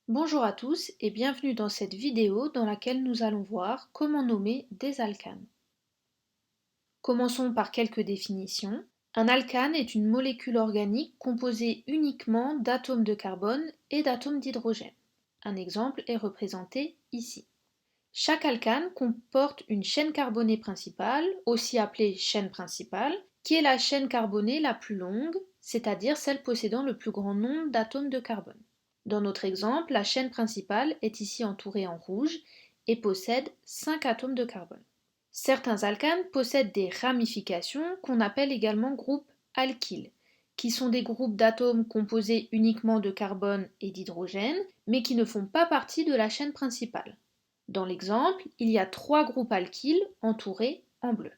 Bonjour à tous et bienvenue dans cette vidéo dans laquelle nous allons voir comment nommer des alcanes. Commençons par quelques définitions. Un alcane est une molécule organique composée uniquement d'atomes de carbone et d'atomes d'hydrogène. Un exemple est représenté ici. Chaque alcane comporte une chaîne carbonée principale, aussi appelée chaîne principale, qui est la chaîne carbonée la plus longue, c'est-à-dire celle possédant le plus grand nombre d'atomes de carbone. Dans notre exemple, la chaîne principale est ici entourée en rouge et possède 5 atomes de carbone. Certains alcanes possèdent des ramifications qu'on appelle également groupes alkyles, qui sont des groupes d'atomes composés uniquement de carbone et d'hydrogène, mais qui ne font pas partie de la chaîne principale. Dans l'exemple, il y a 3 groupes alkyles entourés en bleu.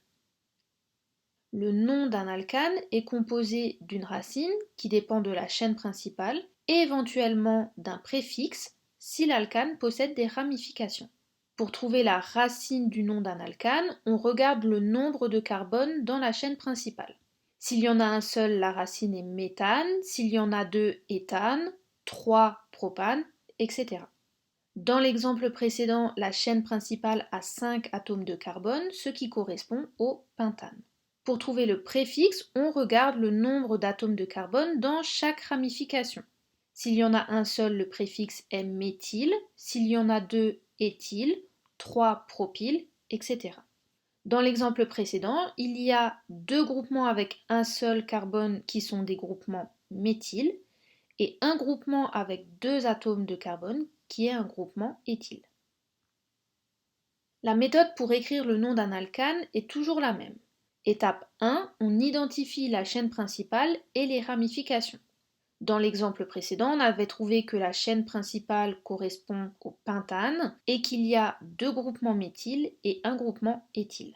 Le nom d'un alcane est composé d'une racine qui dépend de la chaîne principale et éventuellement d'un préfixe si l'alcane possède des ramifications. Pour trouver la racine du nom d'un alcane, on regarde le nombre de carbone dans la chaîne principale. S'il y en a un seul, la racine est méthane, s'il y en a deux, éthane, 3, propane, etc. Dans l'exemple précédent, la chaîne principale a 5 atomes de carbone, ce qui correspond au pentane. Pour trouver le préfixe, on regarde le nombre d'atomes de carbone dans chaque ramification. S'il y en a un seul, le préfixe est méthyle, s'il y en a deux, éthyle, 3, propyle, etc. Dans l'exemple précédent, il y a deux groupements avec un seul carbone qui sont des groupements méthyle et un groupement avec deux atomes de carbone qui est un groupement éthyle. La méthode pour écrire le nom d'un alcane est toujours la même. Étape 1, on identifie la chaîne principale et les ramifications. Dans l'exemple précédent, on avait trouvé que la chaîne principale correspond au pentane et qu'il y a deux groupements méthyle et un groupement éthyle.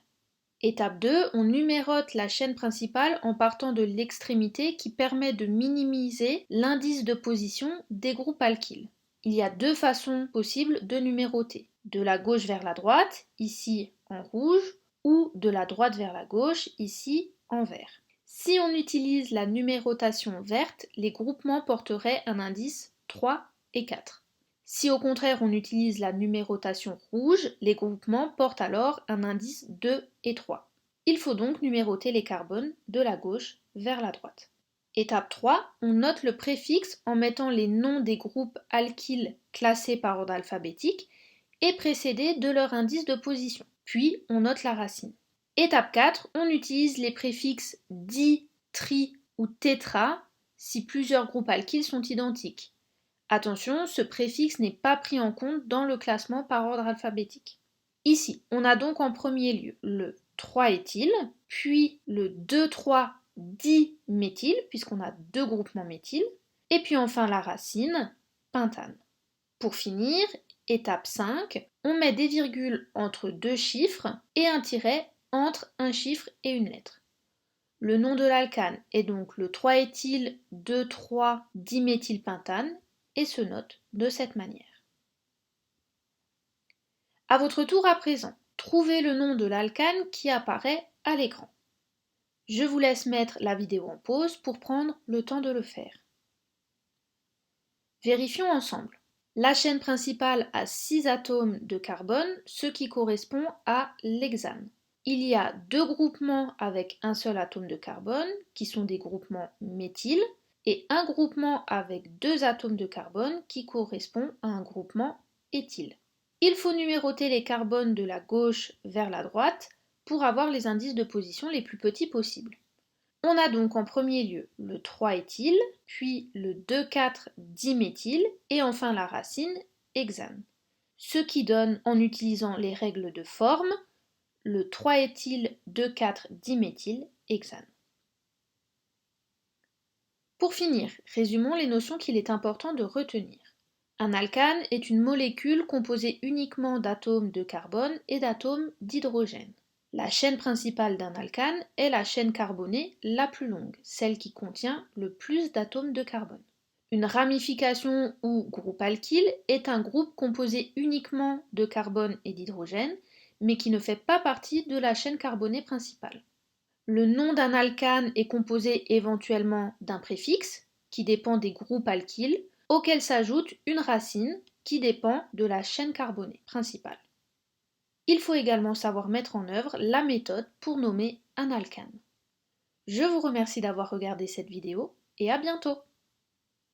Étape 2, on numérote la chaîne principale en partant de l'extrémité qui permet de minimiser l'indice de position des groupes alkyles. Il y a deux façons possibles de numéroter. De la gauche vers la droite, ici en rouge, ou de la droite vers la gauche, ici en vert. Si on utilise la numérotation verte, les groupements porteraient un indice 3 et 4. Si au contraire on utilise la numérotation rouge, les groupements portent alors un indice 2 et 3. Il faut donc numéroter les carbones de la gauche vers la droite. Étape 3, on note le préfixe en mettant les noms des groupes alkyles classés par ordre alphabétique et précédés de leur indice de position. Puis on note la racine. Étape 4, on utilise les préfixes di, tri ou tétra si plusieurs groupes alkyles sont identiques. Attention, ce préfixe n'est pas pris en compte dans le classement par ordre alphabétique. Ici, on a donc en premier lieu le 3-éthyle, puis le 2,3-diméthyle, puisqu'on a deux groupements méthyl, et puis enfin la racine, pentane. Pour finir, étape 5, on met des virgules entre deux chiffres et un tiret entre un chiffre et une lettre. Le nom de l'alcane est donc le 3-éthyl 2,3-diméthylpentane et se note de cette manière. À votre tour à présent, trouvez le nom de l'alcane qui apparaît à l'écran. Je vous laisse mettre la vidéo en pause pour prendre le temps de le faire. Vérifions ensemble. La chaîne principale a 6 atomes de carbone, ce qui correspond à l'hexane. Il y a deux groupements avec un seul atome de carbone, qui sont des groupements méthyle, et un groupement avec deux atomes de carbone qui correspond à un groupement éthyle. Il faut numéroter les carbones de la gauche vers la droite pour avoir les indices de position les plus petits possibles. On a donc en premier lieu le 3-éthyle, puis le 2,4-diméthyle et enfin la racine hexane. Ce qui donne, en utilisant les règles de forme, le 3-éthyl 2,4-diméthylhexane. Pour finir, résumons les notions qu'il est important de retenir. Un alcane est une molécule composée uniquement d'atomes de carbone et d'atomes d'hydrogène. La chaîne principale d'un alcane est la chaîne carbonée la plus longue, celle qui contient le plus d'atomes de carbone. Une ramification ou groupe alkyle est un groupe composé uniquement de carbone et d'hydrogène, mais qui ne fait pas partie de la chaîne carbonée principale. Le nom d'un alcane est composé éventuellement d'un préfixe, qui dépend des groupes alkyles, auquel s'ajoute une racine qui dépend de la chaîne carbonée principale. Il faut également savoir mettre en œuvre la méthode pour nommer un alcane. Je vous remercie d'avoir regardé cette vidéo et à bientôt!